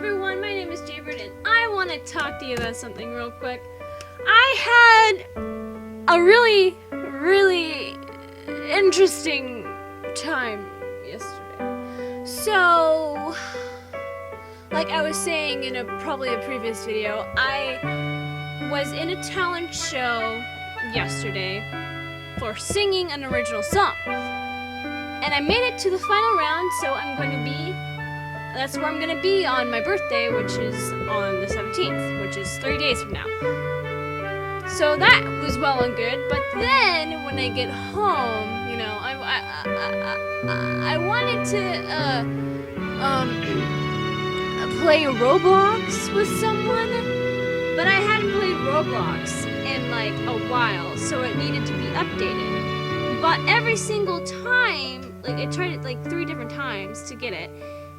everyone, my name is Jaybird and I want to talk to you about something real quick. I had a really interesting time yesterday. So, like I was saying in probably a previous video, I was in a talent show yesterday for singing an original song. And I made it to the final round, so that's where I'm gonna be on my birthday, which is on the 17th, which is 3 days from now. So that was well and good, but then when I get home, you know, I wanted to play Roblox with someone, but I hadn't played Roblox in like a while, so it needed to be updated. But every single time, like I tried it like 3 different times to get it,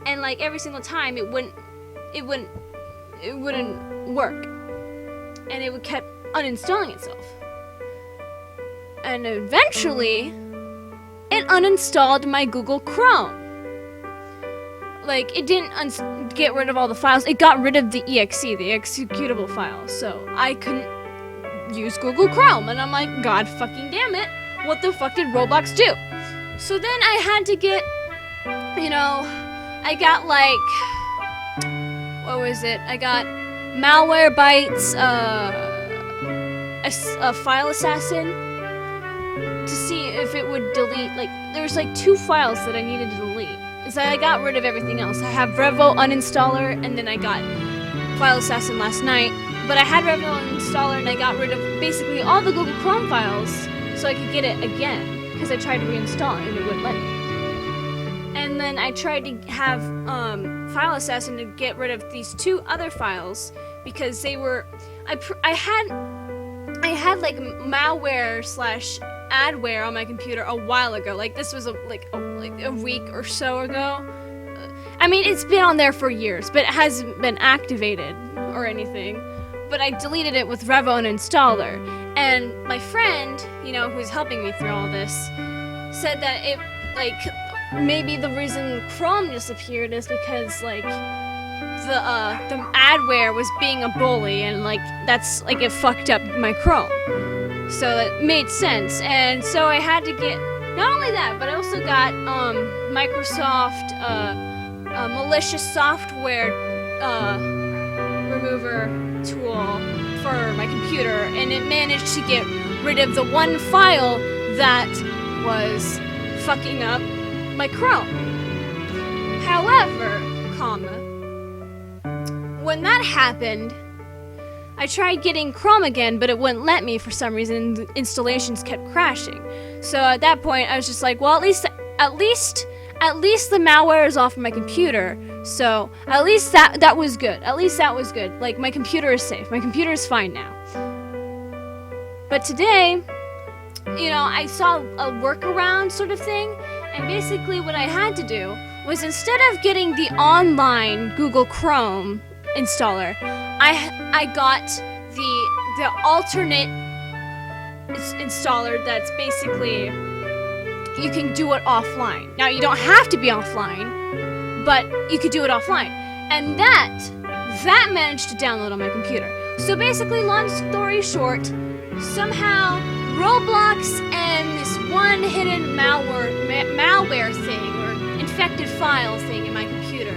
and like every single time it wouldn't work, and it would kept uninstalling itself. And eventually, it uninstalled my Google Chrome. Like, it didn't get rid of all the files. It got rid of the exe, the executable file, so I couldn't use Google Chrome. And I'm like, God fucking damn it, what the fuck did Roblox do? So then I had to get, you know, I got like, what was it? I got Malwarebytes, a file assassin, to see if it would delete, like, there's like 2 files that I needed to delete. So I got rid of everything else. I have Revo uninstaller, and then I got file assassin last night. But I had Revo uninstaller, and I got rid of basically all the Google Chrome files, so I could get it again, because I tried to reinstall it and it wouldn't let me. And then I tried to have File Assassin to get rid of these 2 other files because they were, I had like malware / adware on my computer a while ago. Like this was like a week or so ago. I mean, it's been on there for years, but it hasn't been activated or anything. But I deleted it with Revo uninstaller. And my friend, you know, who's helping me through all this, said that it, like, maybe the reason Chrome disappeared is because, like, the adware was being a bully, and, like, that's, like, it fucked up my Chrome. So it made sense. And so I had to get, not only that, but I also got, Microsoft, malicious software, remover tool for my computer, and it managed to get rid of the one file that was fucking up my Chrome. However, when that happened, I tried getting Chrome again, but it wouldn't let me for some reason. The installations kept crashing. So at that point, I was just like, well, at least the malware is off of my computer. So at least that was good. At least that was good. Like, my computer is safe. My computer is fine now. But today, you know, I saw a workaround sort of thing, and basically what I had to do was, instead of getting the online Google Chrome installer, I got the alternate installer that's basically, you can do it offline. Now, you don't have to be offline, but you could do it offline. And that managed to download on my computer. So basically, long story short, somehow Roblox and this one hidden malware thing, or infected file thing in my computer,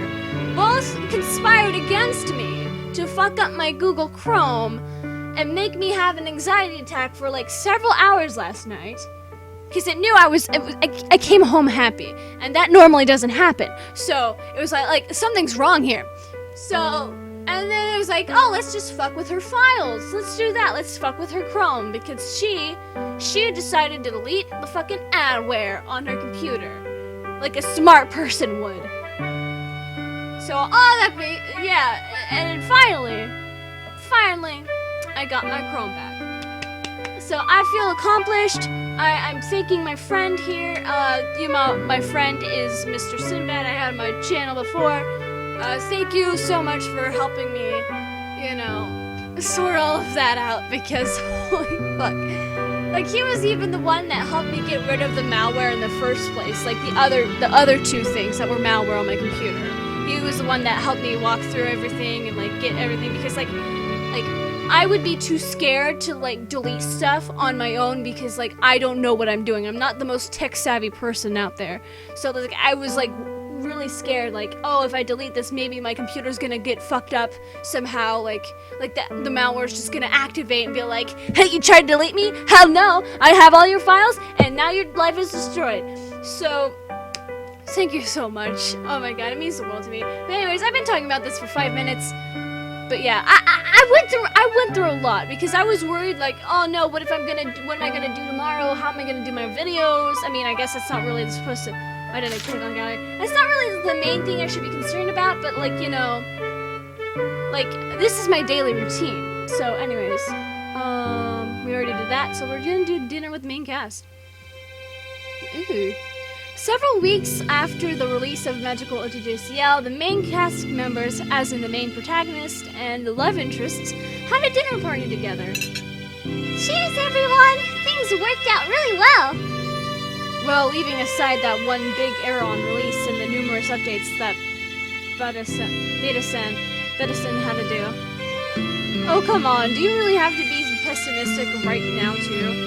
both conspired against me to fuck up my Google Chrome and make me have an anxiety attack for like several hours last night. Because it knew I came home happy, and that normally doesn't happen. So it was like something's wrong here. So, and then it was like, oh, let's just fuck with her files. Let's do that. Let's fuck with her Chrome, because she decided to delete the fucking adware on her computer, like a smart person would. So all that, yeah, and finally, I got my Chrome back. So I feel accomplished. I'm thanking my friend here. You know, my friend is Mr. Sinbad. I had my channel before. Thank you so much for helping me, you know, sort all of that out, because holy fuck. Like, he was even the one that helped me get rid of the malware in the first place, like the other 2 things that were malware on my computer. He was the one that helped me walk through everything and like get everything, because like I would be too scared to like delete stuff on my own because like I don't know what I'm doing. I'm not the most tech savvy person out there. So like I was like really scared, like, oh, if I delete this, maybe my computer's gonna get fucked up somehow, like the malware's just gonna activate and be like, hey, you tried to delete me? Hell no, I have all your files and now your life is destroyed. So thank you so much. Oh my god, it means the world to me. But anyways, I've been talking about this for 5 minutes. But yeah, I went through a lot because I was worried, like, oh no, what am I gonna do tomorrow? How am I gonna do my videos? I mean, I guess that's not really supposed to. I didn't click on gallery. That's not really the main thing I should be concerned about, but like, you know, like this is my daily routine. So, anyways, we already did that, so we're gonna do dinner with the main cast. Ooh. Several weeks after the release of Magical Otoge Ciel, the main cast members, as in the main protagonist and the love interests, had a dinner party together. Cheers, everyone! Things worked out really well. Well, leaving aside that one big error on release and the numerous updates that Bedasan had to do. Oh, come on, do you really have to be pessimistic right now, too?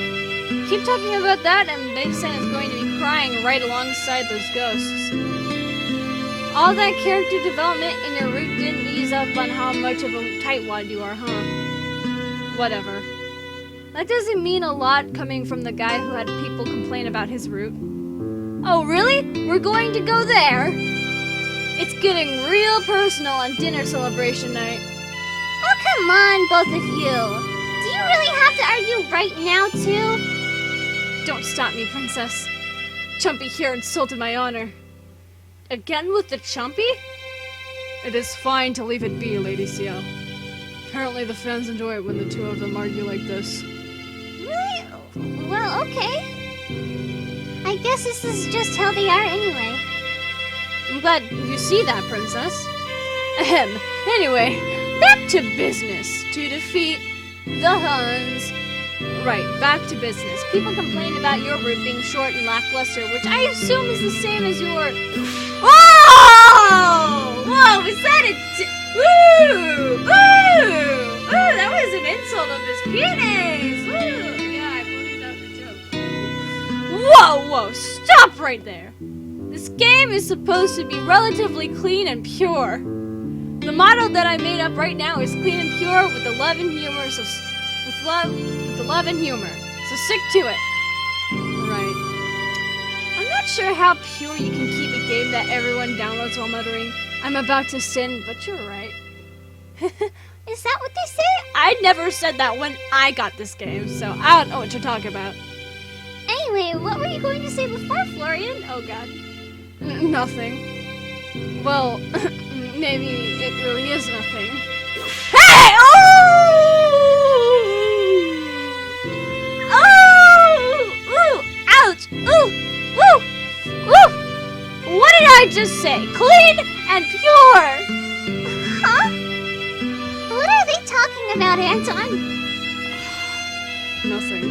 Keep talking about that, and Bedasan is going to be crying right alongside those ghosts. All that character development in your root didn't ease up on how much of a tightwad you are, huh? Whatever. That doesn't mean a lot coming from the guy who had people complain about his root. Oh, really? We're going to go there? It's getting real personal on dinner celebration night. Oh, come on, both of you. Do you really have to argue right now, too? Don't stop me, princess. Chumpy here insulted my honor. Again with the Chumpy? It is fine to leave it be, Lady Ciel. Apparently the fans enjoy it when the two of them argue like this. Really? Well, okay. I guess this is just how they are anyway. I'm glad you see that, princess. Ahem. Anyway, back to business. To defeat the Huns. Right, back to business. People complain about your route being short and lackluster, which I assume is the same as your... Whoa! Whoa, is that a... Ooh! Ooh! Ooh, that was an insult of his penis! Ooh! Yeah, I believe that was a joke. Whoa, whoa, stop right there! This game is supposed to be relatively clean and pure. The motto that I made up right now is clean and pure with the love and humor, so... With love and humor, so stick to it. Right. I'm not sure how pure you can keep a game that everyone downloads while muttering, I'm about to sin, but you're right. Is that what they say? I never said that when I got this game, so I don't know what you're talking about. Anyway, what were you going to say before, Florian? Oh god. Nothing. Well, maybe it really is nothing. Hey! Oh! Ouch! Ooh! Woo! Woo! What did I just say? Clean and pure! Huh? What are they talking about, Anton? Nothing.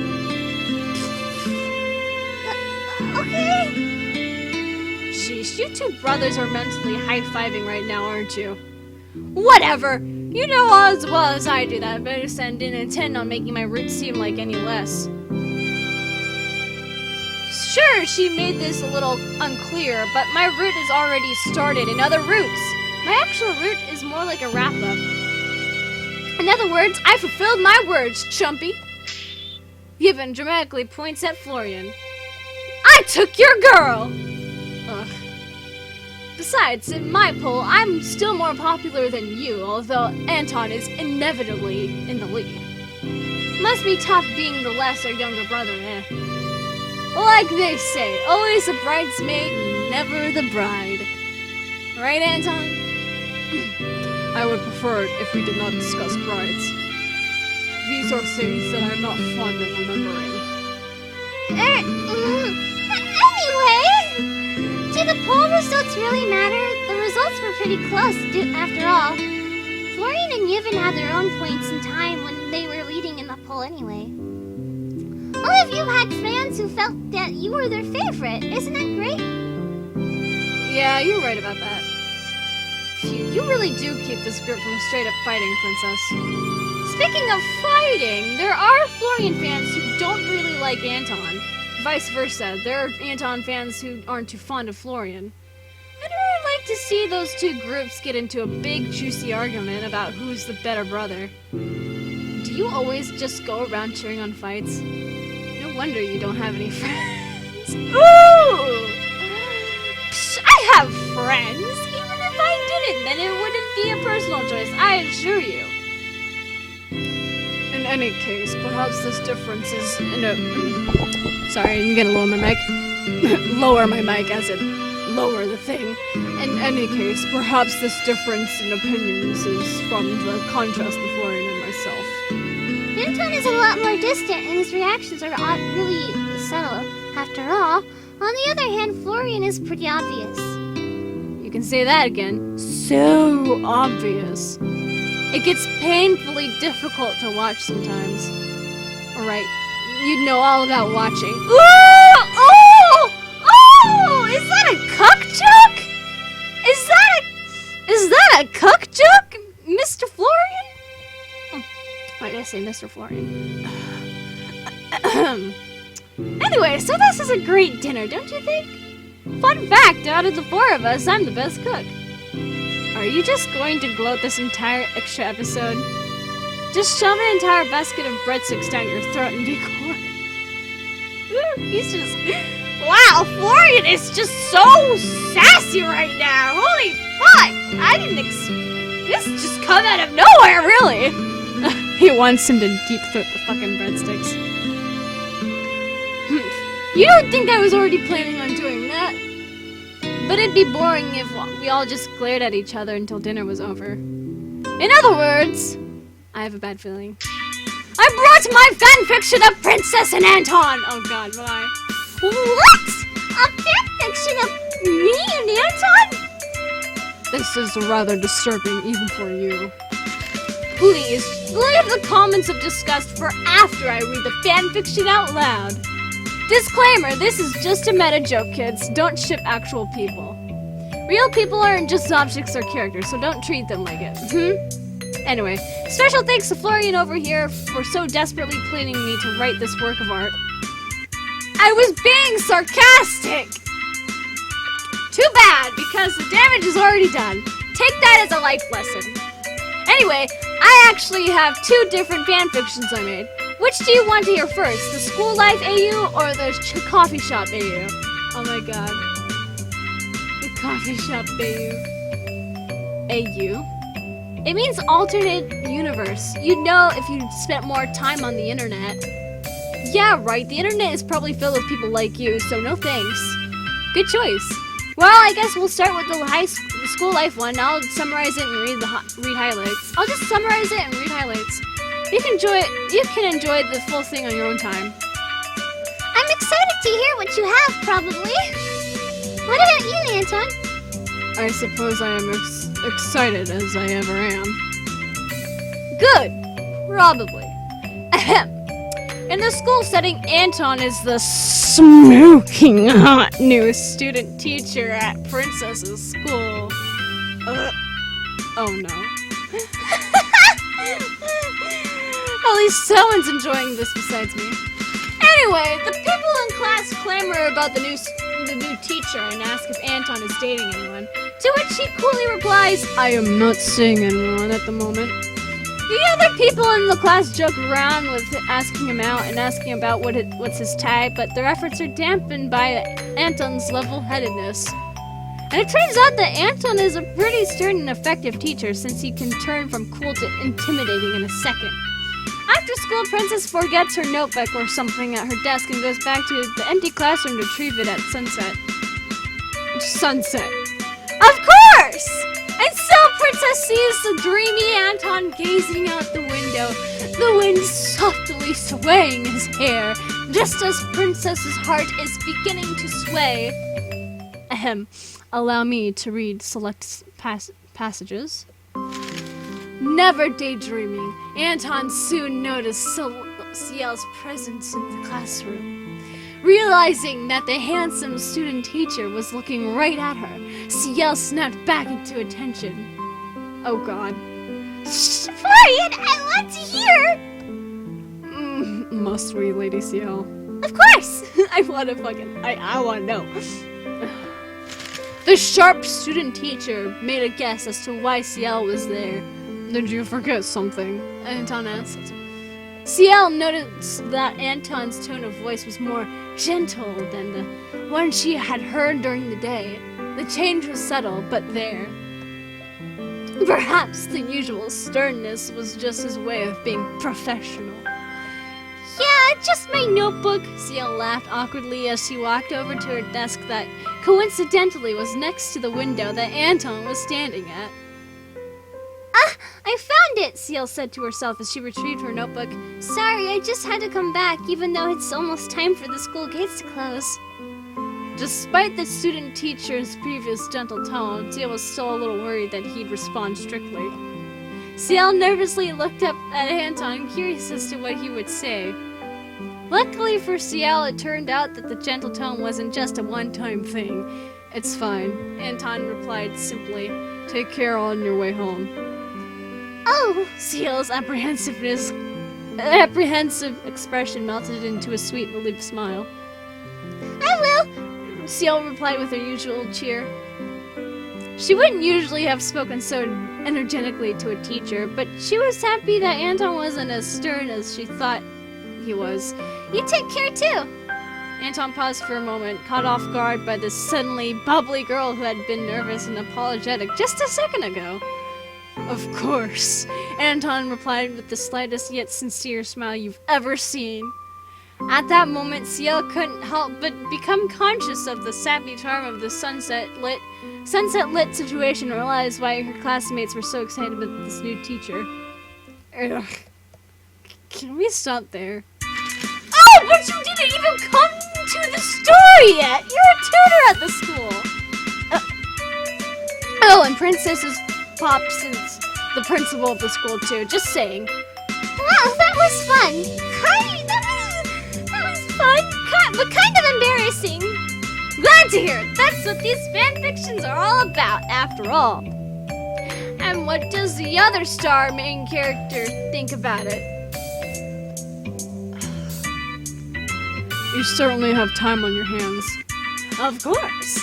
Okay. Sheesh, you two brothers are mentally high-fiving right now, aren't you? Whatever! You know as well as I do that Bedasan didn't intend on making my roots seem like any less. Sure, she made this a little unclear, but my route is already started in other routes. My actual route is more like a wrap-up. In other words, I fulfilled my words, Chumpy. Given dramatically points at Florian. I took your girl! Ugh. Besides, in my poll, I'm still more popular than you, although Anton is inevitably in the lead. Must be tough being the lesser younger brother, eh? Like they say, always a bridesmaid, never the bride. Right, Anton? I would prefer it if we did not discuss brides. These are things that I'm not fond of remembering. Anyway, do the poll results really matter? The results were pretty close, after all. Florian and Yuvin had their own points in time when they were leading in the poll anyway. All of you had fans who felt that you were their favorite. Isn't that great? Yeah, you're right about that. Phew, you really do keep this group from straight up fighting, Princess. Speaking of fighting, there are Florian fans who don't really like Anton. Vice versa, there are Anton fans who aren't too fond of Florian. I'd really like to see those two groups get into a big, juicy argument about who's the better brother. Do you always just go around cheering on fights? No wonder you don't have any friends. Ooh! Psh, I have friends! Even if I didn't, then it wouldn't be a personal choice, I assure you. In any case, perhaps this difference is in a... Sorry, I'm gonna lower my mic. Lower my mic as in lower the thing. In any case, perhaps this difference in opinions is from the contrast of Florian and myself. Anton is a lot more distant, and his reactions are not really subtle. After all, on the other hand, Florian is pretty obvious. You can say that again. So obvious. It gets painfully difficult to watch sometimes. Alright, you know all about watching. Ooh! Oh! Oh! Is that a cuck joke? Is that a cuck joke, Mr. Florian? Oh, why did I say Mr. Florian? Anyway, so this is a great dinner, don't you think? Fun fact, out of the four of us, I'm the best cook. Are you just going to gloat this entire extra episode? Just shove an entire basket of breadsticks down your throat and be quiet. He's just... Wow, Florian is just so sassy right now. Holy fuck! I didn't This just come out of nowhere, really. He wants him to deep throat the fucking breadsticks. You don't think I was already planning on doing that? But it'd be boring if we all just glared at each other until dinner was over. In other words, I have a bad feeling. I brought my fanfiction of Princess and Anton! Oh god, why? What? A fanfiction of me and Anton? This is rather disturbing even for you. Please, leave the comments of disgust for after I read the fanfiction out loud. Disclaimer, this is just a meta joke, kids. Don't ship actual people. Real people aren't just objects or characters, so don't treat them like it. Anyway, special thanks to Florian over here for so desperately pleading me to write this work of art. I was being sarcastic! Too bad, because the damage is already done. Take that as a life lesson. Anyway, I actually have two different fanfictions I made. Which do you want to hear first? The school life AU or the coffee shop AU? Oh my god. The coffee shop AU. AU? It means alternate universe. You'd know if you spent more time on the internet. Yeah, right, the internet is probably filled with people like you, so no thanks. Good choice. Well, I guess we'll start with the school life one. I'll summarize it and read highlights. I'll just summarize it and read highlights. You can enjoy the full thing on your own time. I'm excited to hear what you have, probably. What about you, Anton? I suppose I am excited as I ever am. Good. Probably. Ahem. In the school setting, Anton is the smoking hot new student teacher at Princess's school. Oh no. At least someone's enjoying this besides me. Anyway, the people in class clamor about the new teacher and ask if Anton is dating anyone, to which he coolly replies, I am not seeing anyone at the moment. The other people in the class joke around with asking him out and asking about what's his type, but their efforts are dampened by Anton's level-headedness. And it turns out that Anton is a pretty stern and effective teacher, since he can turn from cool to intimidating in a second. After school, Princess forgets her notebook or something at her desk and goes back to the empty classroom to retrieve it at sunset. Of course! And so Princess sees the dreamy Anton gazing out the window, the wind softly swaying his hair, just as Princess's heart is beginning to sway. Ahem. Allow me to read select passages. Never daydreaming, Anton soon noticed Ciel's presence in the classroom. Realizing that the handsome student teacher was looking right at her, Ciel snapped back into attention. Oh god. Shh, Florian, I want to hear! Must we, Lady Ciel? Of course! I wanna know. The sharp student teacher made a guess as to why Ciel was there. Did you forget something? Anton asked. Ciel noticed that Anton's tone of voice was more gentle than the one she had heard during the day. The change was subtle, but there. Perhaps the usual sternness was just his way of being professional. Yeah, just my notebook. Ciel laughed awkwardly as she walked over to her desk that coincidentally was next to the window that Anton was standing at. Ah, I found it, Ciel said to herself as she retrieved her notebook. Sorry, I just had to come back, even though it's almost time for the school gates to close. Despite the student teacher's previous gentle tone, Ciel was still a little worried that he'd respond strictly. Ciel nervously looked up at Anton, curious as to what he would say. Luckily for Ciel, it turned out that the gentle tone wasn't just a one-time thing. It's fine, Anton replied simply. Take care on your way home. Oh! Ciel's apprehensive expression melted into a sweet, relieved smile. I will! Ciel replied with her usual cheer. She wouldn't usually have spoken so energetically to a teacher, but she was happy that Anton wasn't as stern as she thought he was. You take care too! Anton paused for a moment, caught off guard by this suddenly bubbly girl who had been nervous and apologetic just a second ago. Of course, Anton replied with the slightest yet sincere smile you've ever seen. At that moment, Ciel couldn't help but become conscious of the sappy charm of the sunset-lit situation and realized why her classmates were so excited about this new teacher. Ugh. Can we stop there? Oh, but you didn't even come to the story yet! You're a tutor at the school! Oh, and Princess is Popson's the principal of the school too, just saying. Wow, that was fun! That was fun, but kind of embarrassing. Glad to hear it! That's what these fanfictions are all about, after all. And what does the other star main character think about it? You certainly have time on your hands. Of course.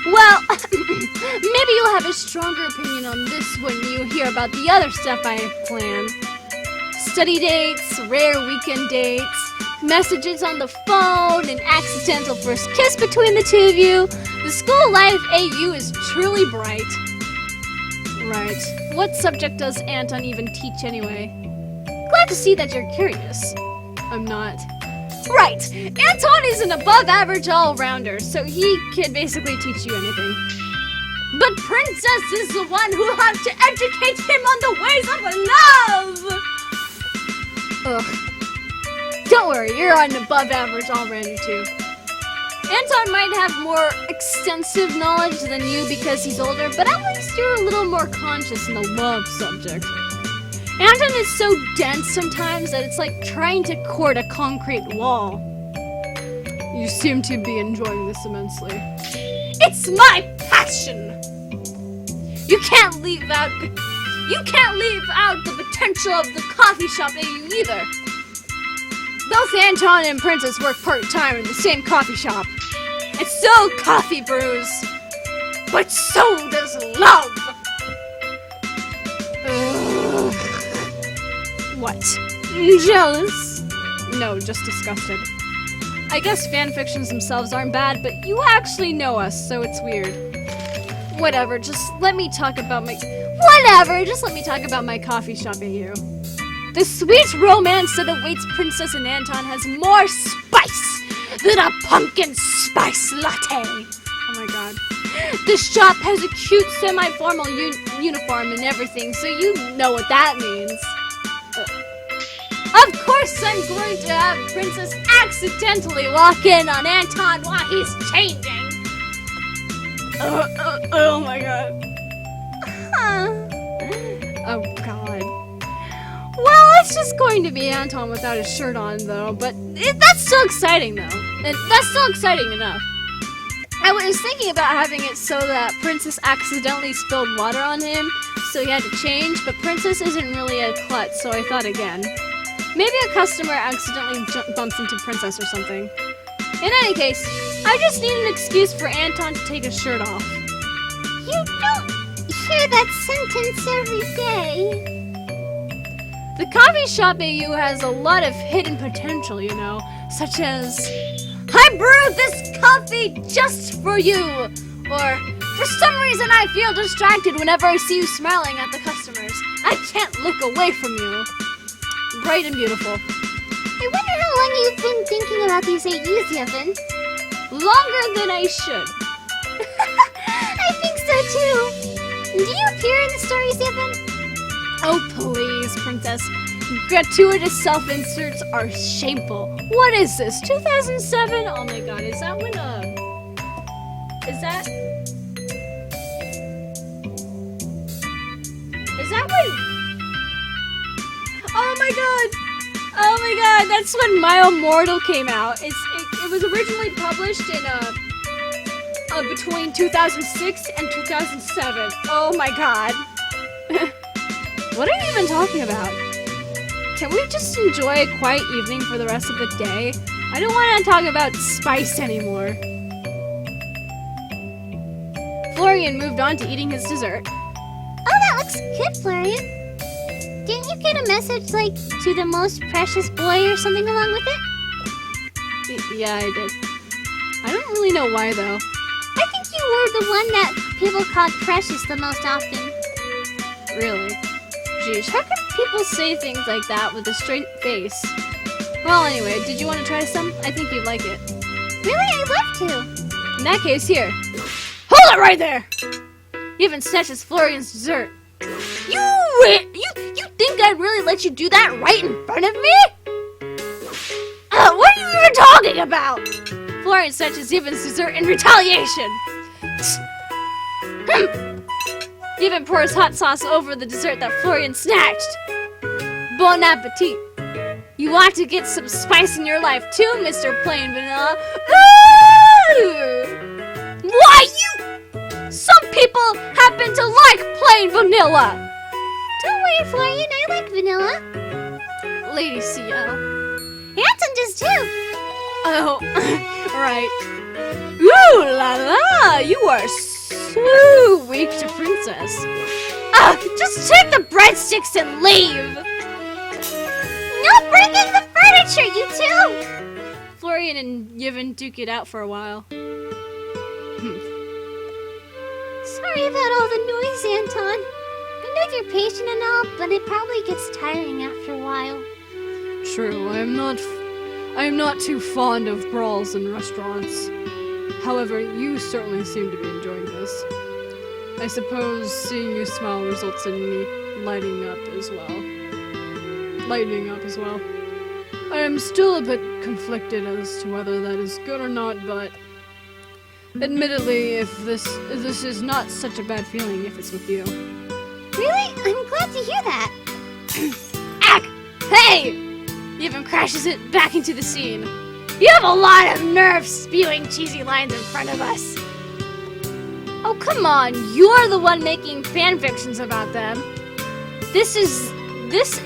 Well, maybe you'll have a stronger opinion on this when you hear about the other stuff I have planned. Study dates, rare weekend dates, messages on the phone, an accidental first kiss between the two of you. The school life AU is truly bright. Right. What subject does Anton even teach anyway? Glad to see that you're curious. I'm not. Right! Anton is an above-average all-rounder, so he can basically teach you anything. But Princess is the one who had to educate him on the ways of love! Ugh. Don't worry, you're an above-average all-rounder too. Anton might have more extensive knowledge than you because he's older, but at least you're a little more conscious in the love subject. Anton is so dense sometimes that it's like trying to court a concrete wall. You seem to be enjoying this immensely. It's my passion! You can't leave out the potential of the coffee shop AU either. Both Anton and Princess work part-time in the same coffee shop. And so coffee brews. But so does love! Ugh. What? Jealous? No, just disgusted. I guess fanfictions themselves aren't bad, but you actually know us, so it's weird. Whatever, just let me talk about my coffee shop AU. The sweet romance that awaits Princess and Anton has more spice than a pumpkin spice latte. Oh my god. The shop has a cute semi-formal uniform and everything, so you know what that means. Of course I'm going to have Princess accidentally walk in on Anton while he's changing. Oh my god. Oh god. Well, it's just going to be Anton without his shirt on though, but that's still exciting though. And that's still exciting enough. I was thinking about having it so that Princess accidentally spilled water on him, so he had to change, but Princess isn't really a klutz, so I thought again. Maybe a customer accidentally bumps into Princess or something. In any case, I just need an excuse for Anton to take his shirt off. You don't hear that sentence every day. The coffee shop AU has a lot of hidden potential, you know, such as, I brewed this coffee just for you! Or, for some reason I feel distracted whenever I see you smiling at the customers. I can't look away from you. Bright and beautiful. I wonder how long you've been thinking about these AUs, Yevon. Longer than I should. I think so too. Do you appear in the stories, Yevon? Oh please, Princess. Gratuitous self-inserts are shameful. What is this, 2007? Oh my god, is that when, Is that when... Oh my god, that's when My Immortal came out. It was originally published in, between 2006 and 2007. Oh my god. What are you even talking about? Can we just enjoy a quiet evening for the rest of the day? I don't want to talk about spice anymore. Florian moved on to eating his dessert. Oh, that looks good, Florian. Didn't you get a message, like, to the most precious boy or something along with it? Yeah, I did. I don't really know why, though. I think you were the one that people called precious the most often. Really? Jeez, how can people say things like that with a straight face? Well, anyway, did you want to try some? I think you'd like it. Really? I'd love to. In that case, here. Hold it right there! He even snatches Florian's dessert. You think I'd really let you do that right in front of me? What are you even talking about? Florian snatches Yevon's dessert in retaliation. Yevon pours hot sauce over the dessert that Florian snatched. Bon appetit. You want to get some spice in your life too, Mr. Plain Vanilla? Why, you... Some people happen to like plain vanilla. Don't worry, Florian, I like vanilla. Lady CL. Anton does too. Oh, right. Ooh la la, you are so weak to Princess. Just take the breadsticks and leave. No breaking the furniture, you two. Florian and Yevon duke it out for a while. Sorry about all the noise, Anton. I know you're patient and all, but it probably gets tiring after a while. True, I am not too fond of brawls in restaurants. However, you certainly seem to be enjoying this. I suppose seeing you smile results in me lightening up as well. I am still a bit conflicted as to whether that is good or not, but admittedly, if this is not such a bad feeling if it's with you. Really? I'm glad to hear that. Ack! Hey! Yevon crashes it back into the scene. You have a lot of nerve spewing cheesy lines in front of us. Oh, come on. You're the one making fan fictions about them. This is this,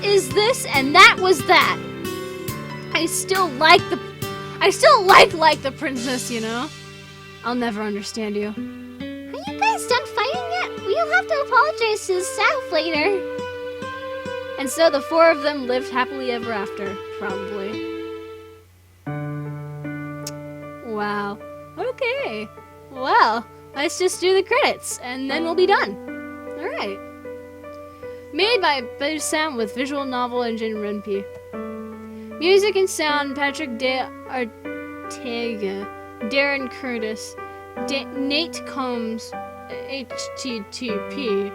and that was that. I still like the princess, you know? I'll never understand you. Are you guys done fighting yet? We'll have to apologize to South later. And so the four of them lived happily ever after, probably. Wow. Okay. Well, let's just do the credits, and then we'll be done. Alright. Made by Better Sound with visual novel engine Renpi. Music and sound Patrick De Arteaga, Darren Curtis, Nate Combs, http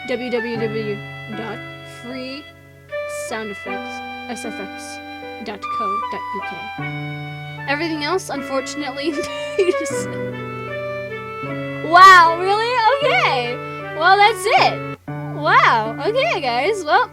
www.freesoundeffects.co.uk. Everything else, unfortunately, Wow, really? Okay. Well, that's it. Wow. Okay, guys. Well,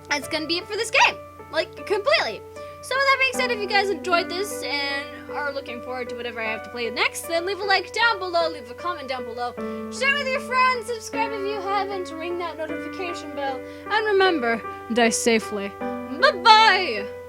that's gonna be it for this game. Like, completely. So with that being said, if you guys enjoyed this and are looking forward to whatever I have to play next, then leave a like down below, leave a comment down below, share with your friends, subscribe if you haven't, ring that notification bell, and remember, die safely. Bye-bye!